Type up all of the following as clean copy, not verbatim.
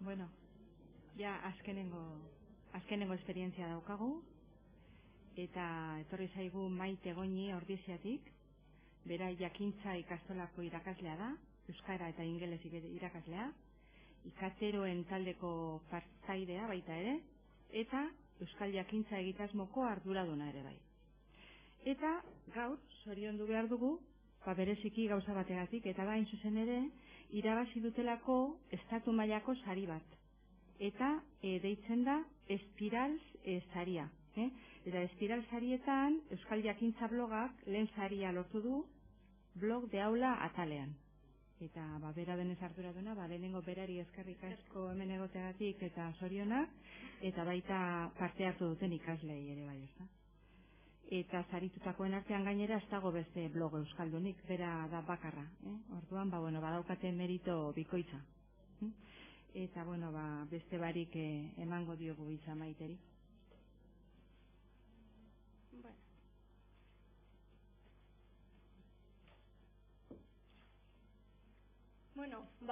Bueno, ja azkenengo esperientzia daukagu, eta etorri zaigu Maite Goñi Ordiziatik, bera jakintza ikastolako irakaslea da, euskara eta ingelesik irakaslea, ikateroen taldeko partaidea baita ere, eta euskal jakintza egitasmoko arduraduna ere bai. Eta gaur, zoriondu behar dugu, bereziki gauza bategatik, eta da, hain zuzen ere, irabazi dutelako estatu mailako sari bat. Eta deitzen da Espirals saria. Eta Espiral sarietan Euskal Jakintza blogak lehen saria lortu du blog de aula atalean. Eta bera denez arduraduna, lehenengo berari eskerrik asko hemen egoteagatik eta zorionak, eta baita parte hartu duten ikaslei ere bai, ezta? Eta saritutakoen artean gainera ez dago beste blog euskaldunik, bera da bakarra. Orduan, badaukate merito bikoitza. Eta, beste barik emango diogu hitza Maiteri.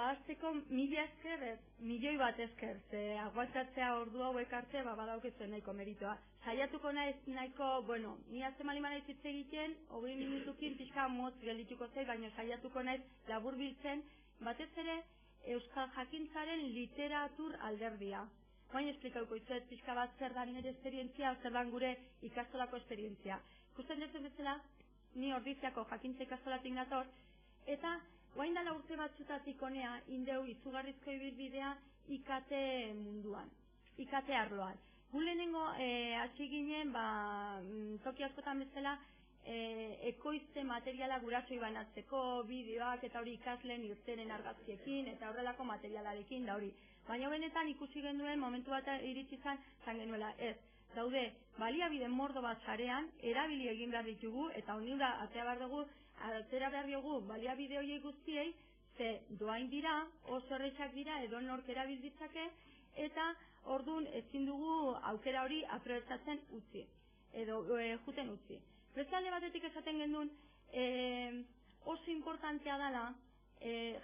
Azteko mila esker, milioi bat esker, ze aguantatzea ordu hauek arte, badauketzen nahiko meritoa. Saiatuko nahiko, ni azte maliman ez hitz egiten, 20 minutukin pixka motz geldituko zei, baina saiatuko naiz labur biltzen, batez ere Euskal Jakintzaren literatur alderdia. Baina esplikauko izuet pixka bat zer da nire esperientzia, zer da gure ikastolako esperientzia. Ikusten dezen bezala, ni Ordiziako jakintza ikastolatik nator, eta guain dala urte batzutatik honea indeu izugarrizko ibilbidea IKT munduan, IKT arloan. Gu lehenengo hasi ginen, toki askotan bezala, ekoizte materiala guratsoi banatzeko, bideoak eta hori ikasleen irteren argazkiekin eta horrelako materialarekin da hori. Baina benetan ikusi genuen momentu bat iritsi zan genuela ez. Daude, baliabide mordo bat sarean, erabili egin behar ditugu eta honi da, atera behar diogu baliabide horiek guztiei, ze doain dira, oso errexak dira, edo nork erabilditzake, eta orduan ezin dugu aukera hori aprobetxatzen utzi, edo juten utzi. Beste alde batetik esaten gendun, oso importantea dela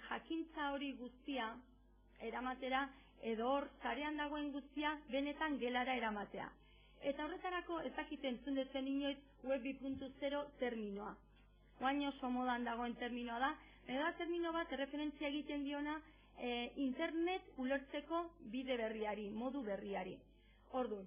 jakintza hori guztia eramatera, edo hor zarean dagoen guztia benetan gelara eramatea. Eta horretarako ez dakiten entzun dezen inoiz web 2.0 terminoa. Oain oso modan dagoen terminoa da, eta termino bat referentzia egiten diona internet ulertzeko bide berriari, modu berriari. Orduan,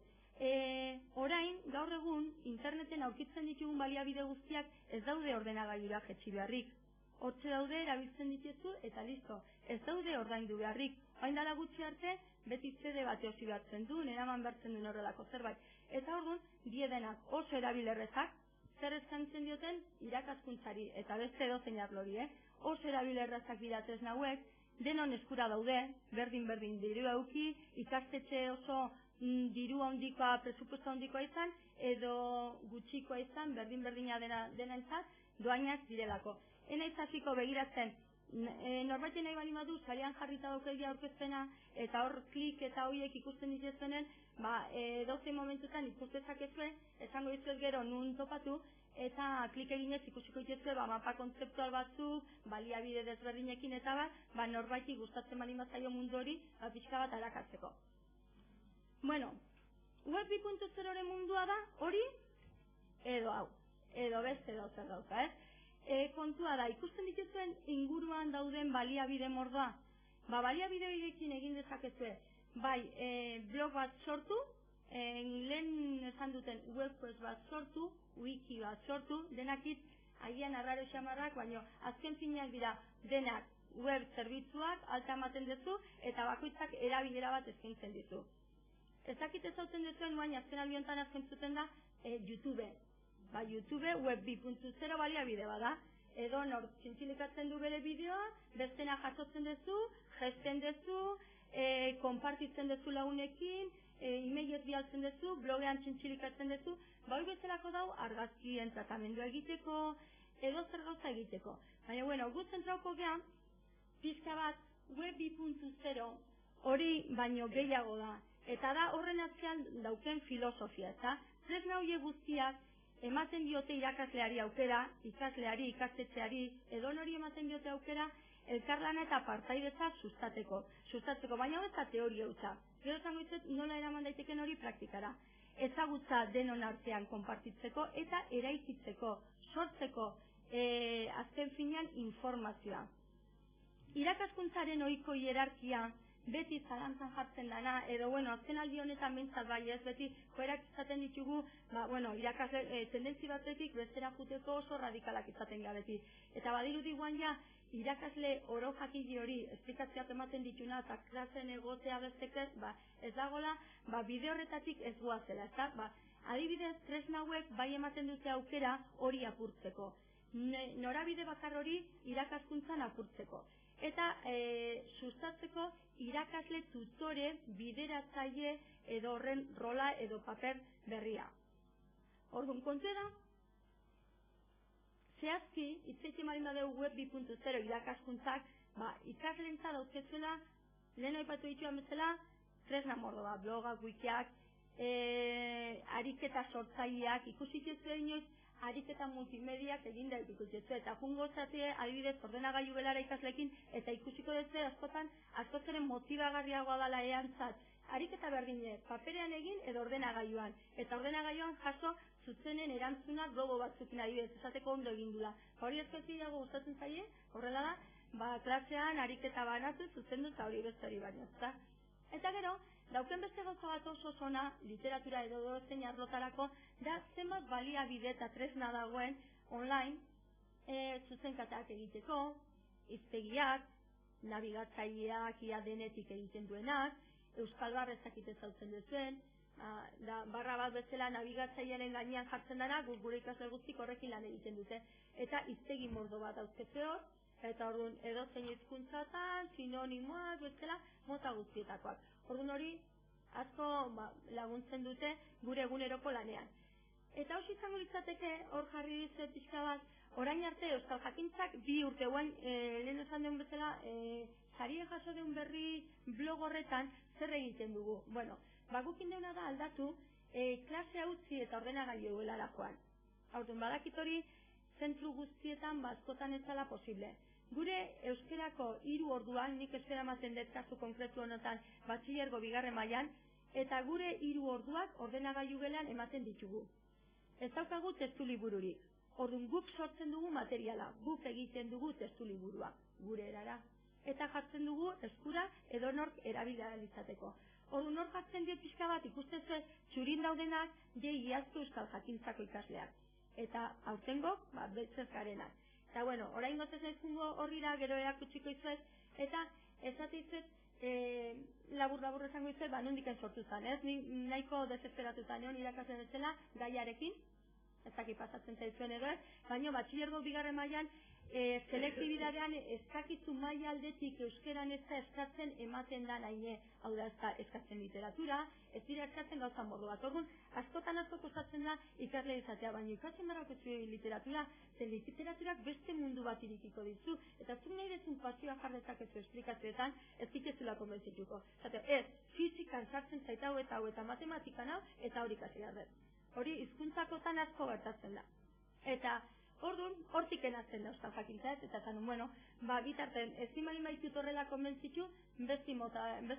orain, gaur egun, interneten aurkitzen ditugun baliabide guztiak ez daude ordenagailura jetzi beharrik. Hortxe daude, erabiltzen dituzu, eta listo. Ez daude ordaindu beharrik. Hain dala gutxi arte, beti CD bate osi batzen du, eraman bertzen duen horrelako zerbait. Eta orduan, biedenak oso erabilerrezak, zer eskaintzen dioten irakaskuntzari, eta beste edozein arlori, oso erabilerrezak bidatez nahuek, denon eskura daude, berdin diru euki, ikastetxe oso diru handikoa, presupuesto handikoa izan, edo gutxikoa izan, berdina dena entzat, doainak direlako. Ena izaziko begiratzen, norbaiten nahi bali madu, zarean jarrita daukegia aurkezpena, eta hor klik eta horiek ikusten dituzenen, dozein momentutan ikustezakezue, esango dizuet gero nun topatu, eta klik eginez ikusiko dituzue, mapa kontzeptual batzuk, baliabide desberdinekin eta norbaiti gustatzen bali mazaio mundu hori, pixka bat arakatzeko. Bueno, web 2.0 mundua da, hori, edo hau, edo beste zer dauka, kontua da, ikusten dituzuen inguruan dauden baliabide mordoa. Baliabide horiekin egin dezakezue, blog bat sortu, lehen esan duten webquest bat sortu, wiki bat sortu, denakit agian arraro xamarrak, baina azken fineak dira denak web zerbitzuak, alta ematen duzu, eta bakoitzak erabilera bat eskaintzen dizu. Ezakit ezauten duzuen, baina azken albiontan azken zuten da YouTube. YouTube web 2.0 baliabide bada, edo nor txintxilikatzen du bere bideoa, bestena jasotzen duzu, gesten duzu, konpartitzen duzu lagunekin, e-mailez bialtzen duzu, blogean txintxilikatzen duzu, hori bezalako dau argazkien tratamendua egiteko, edo zer gauza egiteko. Baina, bueno, gu zentrauko gehan, pixka bat web 2.0 hori baino gehiago da. Eta da horren atzean dauken filosofia, eta tresna horiek guztiak ematen diote irakasleari aukera, ikasleari, ikastetxeari, edo nori ematen diote aukera, elkarlana eta partaidetza sustatzeko, baina ez da teoria hutsa. Gero esango dizuet nola eraman daiteken hori praktikara. Ezagutza denon artean konpartitzeko eta eraikitzeko, sortzeko, azken finean informazioa. Irakaskuntzaren ohiko hierarkia beti zalantzan jartzen dana, edo, bueno, azken aldi honetan bintzat bai ez, beti joerak izaten ditugu, irakasle tendentzi batetik bestera juteko oso radikalak izaten gara beti. Eta badirudi guan ja, irakasle oro jakile hori esplikazioak ematen dituna eta klasen egotea bestekez, ez dagoela, bide horretatik ez guazela, ezta? Adibidez, tresna hauek bai ematen dute aukera hori apurtzeko. Norabide bakar hori irakaskuntzan apurtzeko. Eta sustatzeko irakasle tutore bideratzaile edo horren rola edo paper berria. Orduan kontua da, zehazki, hitzetik marin badegu web 2.0 irakaskuntzak, ikaslentza dauzkezuela, lehen aipatu dituan bezala, tresna mordo bat, blogak, wikiak, ariketa sortzaileak, ikusik ez inoiz, ariketa multimediak eginda ikusietzu, eta jungo zatea adibidez ordenagailu belara ikaslekin, eta ikusiko dut askoz ere motibagarriagoa dela eantzat. Ariketa berdine, paperean egin edo ordenagailuan, eta ordenagailuan jaso zutzenen erantzunak gogo batzukin adibidez, esateko ondo egin dula. Hori ezkoziago gustatzen zaie, horrela da, klasean ariketa banatu zuzendu eta hori beste hori baino, ezta? Eta gero, dauken beste gauza bat oso zona, literatura edo zein arlotarako, da zenbat baliabide eta tresna dagoen online zuzenkatak egiteko, hiztegiak, nabigatzaileak ia denetik egiten duenak, Euskal Barrezak itezautzen duzuen, barra bat bezala nabigatzailearen gainean jartzen dara, gure ikasle guztik horrekin lan egiten dute. Eta hiztegi mordo bat dauzkete hor, eta orduan edo zein hizkuntzatan, sinonimoak, bezala, mota guztietakoak. Orduan hori, asko laguntzen dute gure eguneroko lanean. Eta hori izango litzateke, hor jarri dizuet pixka bat, orain arte Euskal Jakintzak 2 urte guain, lehen esan den bezala, saria jaso den berri blog horretan zer egiten dugu. Bueno, gukin deuna da aldatu, klase utzi eta ordenagailu duela joan. Orduan badakit hori, zentru guztietan askotan ez dela posible. Gure euskerako 3 orduan, nik euskera ematen dut kasu konkretu honetan batxilergo 2. mailan, eta gure 3 orduak ordenagailu gelan ematen ditugu. Ez daukagu testu libururik. Orduan guk sortzen dugu materiala, guk egiten dugu testu liburua, gure erara. Eta jartzen dugu eskura edo nork erabilera izateko. Orduan hor jartzen dio pixka bat ikusten zuen txurin daudenak iazko Euskal Jakintzako ikasleak. Eta aurtengok, betzez garenak. Eta bueno, orain gotez ezkungo horrira gero erakutsiko izuet, eta esate izuet, labur esango izuet, nondiken sortu zen, ez? Nahiko desesperatuta neon irakasle bezala gaiarekin, ez dakit pasatzen zaizuen edo ez, baina batxilergo 2. mailan selektibidadean eskakizu maila aldetik euskeran ez da eskatzen ematen da naine, hau da ez da eskatzen literatura, ez dira eskatzen gauza modu bat. Orduan, askotan kostatzen da ikasle izatea, baina ikatzen barako literatura, zen literaturak beste mundu bat irikiko dizu, eta zuk nahi dezun pasioa jarrezak ez esplikazioetan, ez diketuzula konbentzituko. Ez, fizikan sartzen zaita hau eta matematikan hau, eta hori ikasi behar dut. Hori hizkuntzakotan asko gertatzen da. Eta orduan, hortik enazten da Euskal Jakintza ez, eta zanun, bitarten, ezin bali maitut horrela konbentzitu, beste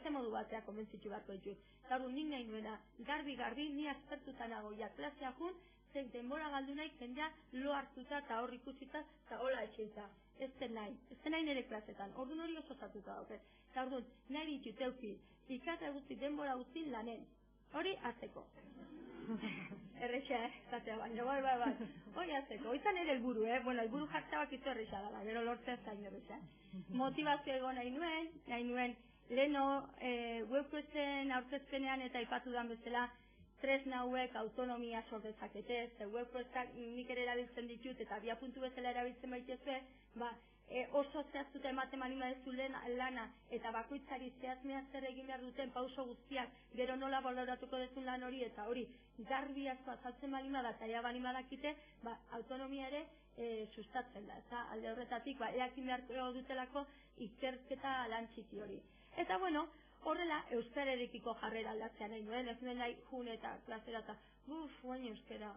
modu batea konbentzitu beharko ditut. Eta orduan, nik nahi nuena, garbi, ni aspertuta nagoia klasea jun, zen denbora galdu nahi, jendea lo hartuta eta hor ikusita, eta hola etxeita. Ez den nahi nire klasetan, orduan hori oso zatuta dauke. Eta orduan, nahi ditut euki, ikasle guzti denbora guzti lanen. Hori azteko. Errexea, zatea baina, bai. Hori azteko, hori zan ere elburu, elburu jartzea bakizu errexea dela, gero lortzea zain errexea. Motivazio ego nahi nuen, leheno webquesten aurkezpenean eta ipatu dan bezala, tresna hauek autonomia sor dezakete, ze webquestak nik ere erabiltzen ditut eta 2 puntu bezala erabiltzen baitezue, oso zehaztuta ematen malima dezu lana, eta bakoitzari zehazmea zer egin behar duten pauso guztiak, gero nola baloratuko dezun lan hori, eta hori garbi asko azaltzen malima da, eta ea balima dakite, autonomia ere sustatzen da, eta alde horretatik, eakin beharko dutelako ikerketa lan txiki hori. Eta bueno, horrela euskararekiko jarrera aldatzea nahi nuen, ez nuen nahi jun eta klasera eta guain euskara.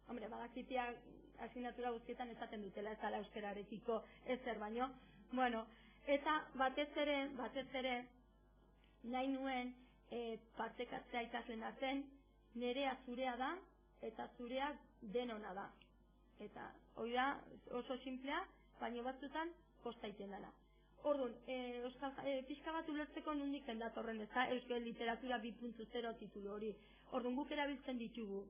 Hombre, badakitiak asignatura guztietan esaten dutela ez dela euskararekiko ezer baino. Bueno, eta batez ere nahi nuen partekatzea ikasleen artean, nerea zurea da eta zurea denona da. Eta hori da oso simplea, baina batzutan kosta iten dela. Orduan, pixka bat ulertzeko nondik datorren ezta, euskal literatura 2.0 titulu hori. Orduan, guk erabiltzen ditugu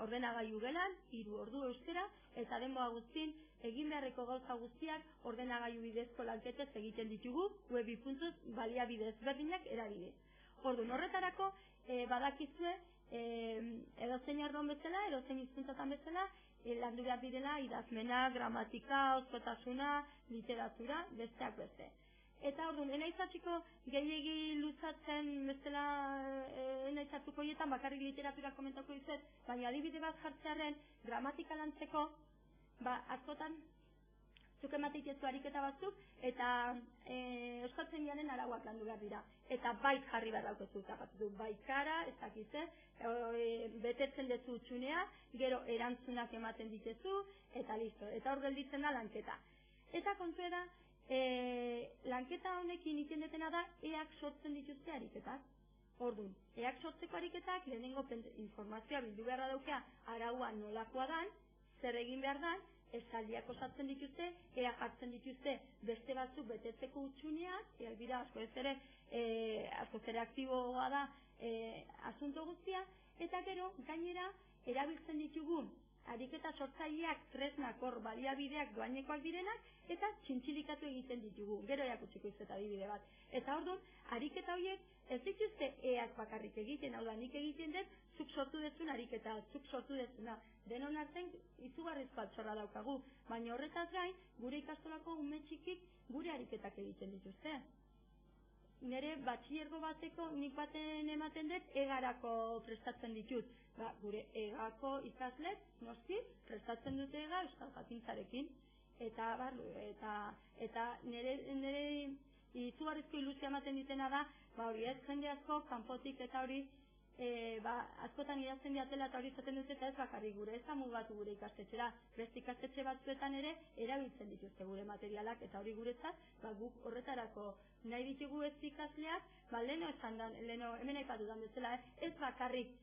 ordenagailu gelan, 3 ordu euskera, eta denboa guztien egin beharreko gauza guztiak ordenagailu bidezko lanketez egiten ditugu, web ikuntuz baliabide ezberdinak erabili. Orduan, horretarako badakizue edozein arloan bezala, edozein hizkuntzatan bezala, landu behar direla idazmena, gramatika, oskotasuna, literatura, besteak beste. Eta orduan, enaizatziko gehiegi luzatzen bestela enaizatuko hietan, bakarrik literatura komentako izet, baina adibide bat jartzearen gramatika lantzeko, askotan, zuk emateitezu ariketa batzuk, eta euskaltzen diaren arauak landu behar dira. Eta bait jarri behar daukezu, baikara, ez dakize, betetzen dezu utxunea, gero erantzunak ematen ditezu, eta listo. Eta hor gelditzen da lanketa. Eta kontua da, lanketa honekin iten detena da, eak sortzen dituzte ariketak. Orduan, eak sortzeko ariketak, lehenengo informazioa bildu beharra daukea, araua nolakoa dan, zer egin behar dan, esaldiak osatzen dituzte, ea jartzen dituzte beste batzuk betetzeko utxuneak, dira asko ez ere aktiboa da asunto guztia, eta gero, gainera, erabiltzen ditugun ariketa sortzaileak tresnak hor baliabideak doainekoak direnak, eta txintxilikatu egiten ditugu, gero erakutsiko izet adibide bat. Eta orduan, ariketa horiek ez dituzte eak bakarrik egiten, hau da, nik egiten dut, zuk sortu dezun ariketa, zuk sortu dezuna. Denon artean izugarrizko altxorra daukagu, baina horretaz gain, gure ikastolako ume txikik gure ariketak egiten dituzte. Nire batxillergo bateko nik baten ematen dut egarako prestatzen ditut. Gure egako ikaslet, noski, prestatzen dute ega euskal jakintzarekin. Eta nire izugarrizko ilusia ematen ditena da, hori ez, jende asko, kanpotik eta hori, askotan idazten diatela eta hori zaten dut eta ez bakarrik gure, ez da mugatu gure ikastetxera, beste ikastetxe batzuetan ere erabiltzen dituzte gure materialak eta hori guretzat, guk horretarako nahi ditugu ez ikasleak, leheno hemen aipatu dan bezala, ez bakarrik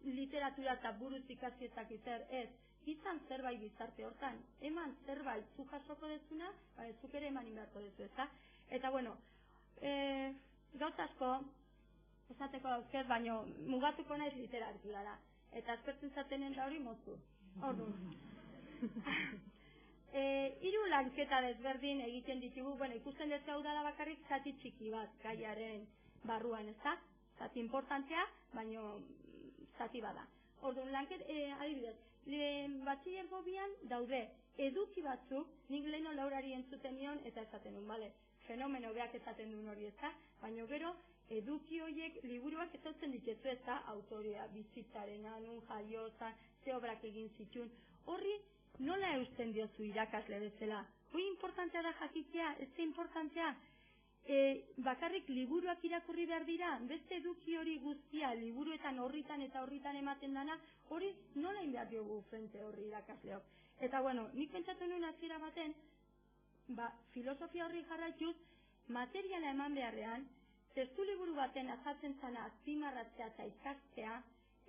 literatura eta buruz ikasietak izer, ez, izan zerbait bizarte hortan, eman zerbait zu jasoko dezuna, zuk ere eman inberko dezu, ezta? Eta bueno, gauzazko, esateko dauzkez, baina mugatuko naiz literaturara. Eta aspertzen zatenen da hori moztu. Orduan. 3 lanketa desberdin egiten ditugu, ikusten dut hau dela bakarrik zati txiki bat gaiaren barruan, ezta? Zati importantea, baina zati bada. Orduan, adibidez, batxillergo bian daude eduki batzuk, nik leheno Laurari entzuten nion, eta esaten duen, fenomeno beak esaten duen hori, ezta? Baina gero, eduki horiek liburuak ezautzen ditezu, ezta? Autorea, bizitzaren, anun, jaiozan, ze obrak egin zitun. Horri, nola eusten diozu irakasle bezala? Hoi importantea da jakitea, ez da importantea? Bakarrik liburuak irakurri behar dira, beste eduki hori guztia, liburuetan horritan eta horritan ematen dana, hori nola behar diogu frente horri irakasleok. Eta bueno, nik pentsatu nuen hasiera baten, filosofia horri jarraituz, materiala eman beharrean, testu liburu baten azaltzen zana azpimarratzea eta ikastea,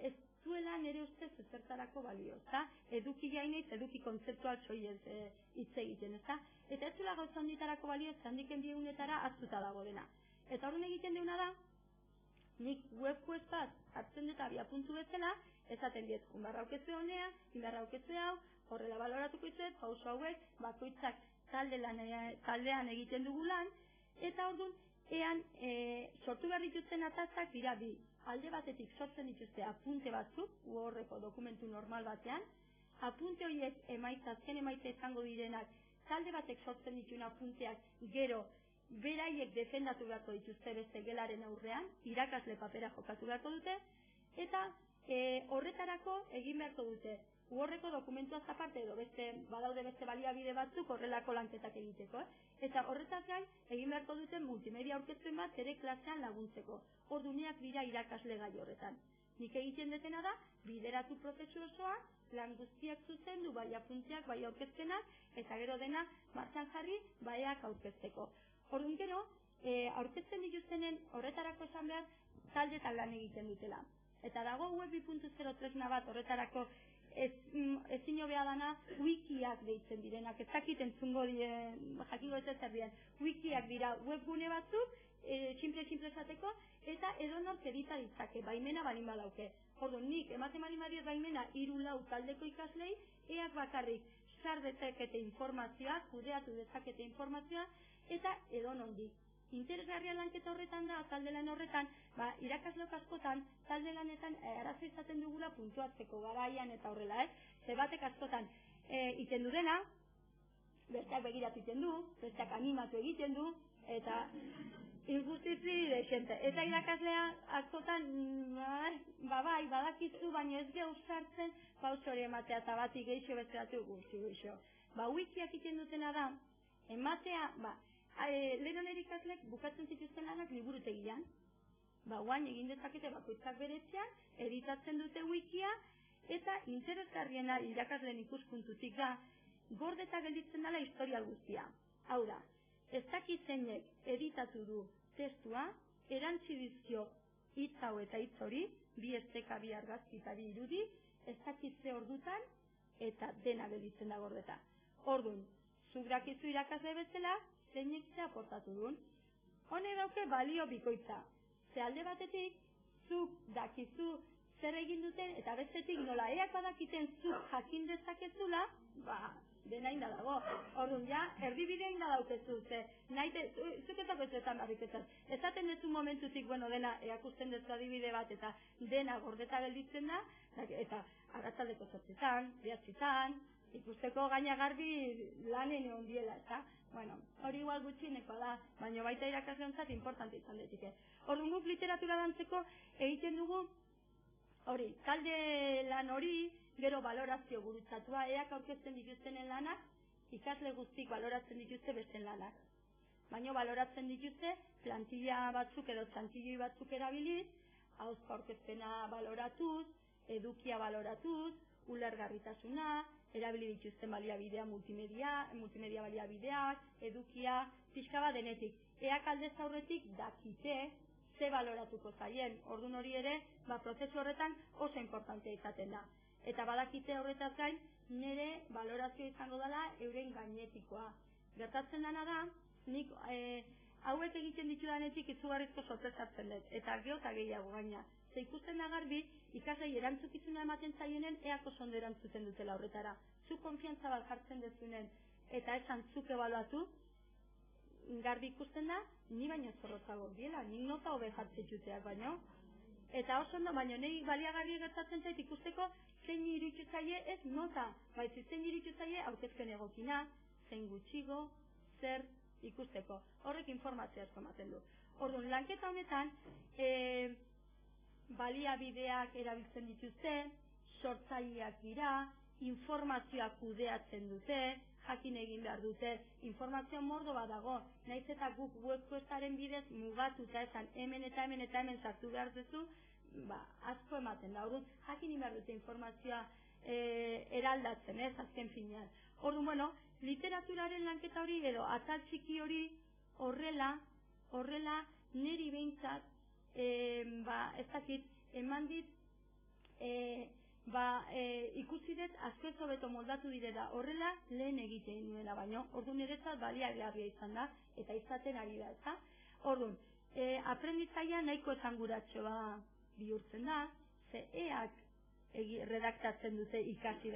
ez duela nire ustez ezertarako balio, ezta? Eduki jainez, eduki kontzeptual soiez hitz egiten, ezta? Eta ez duela gauza handitarako balio, ez handiken biegunetara aztuta dago dena. Eta horren egiten deuna da, nik webquest bat hartzen dut abiapuntu bezala, esaten diet, inbarraukezu honea, inbarraukezu hau, horrela baloratuko izuet, pauso hauek, bakoitzak taldean egiten dugu lan, eta orduan, ean sortu behar dituzten atazak dira bi. Alde batetik sortzen dituzte apunte batzuk, horreko dokumentu normal batean, apunte horiek azken emaitza izango direnak talde batek sortzen dituna punteak gero beraiek defendatu beharko dituzte beste gelaren aurrean, irakasle papera jokatu beharko dute, eta horretarako egin beharko dute. Horreko dokumentuaz aparte edo badaude beste baliabide batzuk horrelako lanketak egiteko. Eta horretaz gain egin beharko dute multimedia aurkezpen bat ere klasean laguntzeko. Orduneak dira irakasle gai horretan. Nik egiten detena da, bideratu prozesu osoa, lan guztiak zuzendu, bai apunteak, bai aurkezpenak, eta gero dena martxan jarri, baiak aurkezteko. Orduan gero, aurkezten dituztenen horretarako esan behar, taldetan lan egiten dutela. Eta dago web 2.0 tresna bat horretarako ezin hobea dana wikiak deitzen direnak, ez dakit entzungo jakingo ez zer diren. Wikiak dira webgune batzuk, simple esateko, eta edonork edita ditzake, baimena balin badauke. Orduan, nik ematen balin badiet baimena 3-4 taldeko ikaslei, eak bakarrik sar dezakete informazioa, kudeatu dezakete informazioa, eta edonondik. Interesgarria lanketa horretan da, talde lan horretan, irakasleok askotan, talde lanetan arazo izaten dugula puntuatzeko garaian eta horrela, Ze batek askotan iten du dena, besteak begiratu iten du, besteak animatu egiten du, eta injustizi desente. Eta irakaslea askotan, bai, badakizu, baina ez gehu sartzen, pauso hori ematea, eta bati geixo bezalatu guzti geixo. Wikiak iten dutena da, ematea, lehen oneri ikaslek bukatzen zituzten lanak liburutegian. Guain egin dezakete bakoitzak beretzean, editatzen dute wikia, eta interesgarriena irakasleen ikuspuntutik da, gordeta gelditzen dela historial guztia. Hau da, ez dakizeinek editatu du testua, erantzi dizio hitz hau eta hitz hori, 2 esteka, 2 argazki eta 2 irudi, ez dakitze ordutan, eta dena gelditzen da gordeta. Orduan, zuk dakizu irakasle bezala, zeinek ze aportatu duen. Honek dauke balio bikoitza. Ze alde batetik, zuk dakizu zer egin duten, eta bestetik nola eak badakiten zuk jakin dezakezula, dena inda dago. Orduan, erdibide inda daukezu, zuk ez dagoetan barriketan. Ezaten dezu momentutik, dena eakusten dezu adibide bat, eta dena gordeta gelditzen da, eta arratzaldeko 8etan, 9etan, ikusteko gaina garbi lanen egon diela, eta hori igual gutxineko da, baina baita irakasleontzat importante izan daiteke. Orduan guk literatura dantzeko egiten dugu hori, talde lan hori, gero balorazio gurutzatua, eak aurkezten dituztenen lanak, ikasle guztik baloratzen dituzte besten lanak. Baina baloratzen dituzte plantilla batzuk edo txantilloi batzuk erabiliz, ahozko aurkezpena baloratuz, edukia baloratuz, ulergarritasuna, erabili dituzten baliabidea multimedia baliabideak, edukia, pixka bat denetik. Eak aldez aurretik dakite ze baloratuko zaien. Orduan hori ere, prozesu horretan oso importantea izaten da. Eta badakite horretaz gain, nire balorazio izango dela euren gainetikoa. Gertatzen dena da, nik hauek egiten ditudanetik izugarrizko sorpresartzen dut. Eta geota gehiago gaina. Ze ikusten da garbi, ikaslei erantzukizuna ematen zaienen eako ondo erantzuten dutela horretara. Zuk konfiantza bat jartzen dezunen eta esan zuk ebaluatu, garbi ikusten da, ni baino zorrotzago diela, nik nota hobe jartzetuteak baino. Eta oso ondo, baina nahi baliagarri gertatzen zait ikusteko zein iruditu zaie ez nota, baitzi zein iruditu zaie aurkezpen egokina, zein gutxigo, zer ikusteko. Horrek informazioa asko ematen du. Orduan, lanketa honetan, baliabideak erabiltzen dituzte, sortzaileak dira, informazioa kudeatzen dute, jakin egin behar dute, informazio mordo bat dago, naiz eta guk webquestaren bidez mugatuta esan hemen eta hemen eta hemen sartu behar duzu, asko ematen da, orduan jakin behar dute informazioa eraldatzen, azken finean. Orduan, literaturaren lanketa hori edo atal txiki hori horrela niri behintzat, ez dakit, eman dit, ikusi dut asko ez hobeto moldatu direla horrela lehen egiten nuela baino, orduan niretzat baliagarria izan da, eta izaten ari da, ezta? Orduan, aprenditzaia nahiko esanguratxoa bihurtzen da, ze eak redaktatzen dute ikasi da.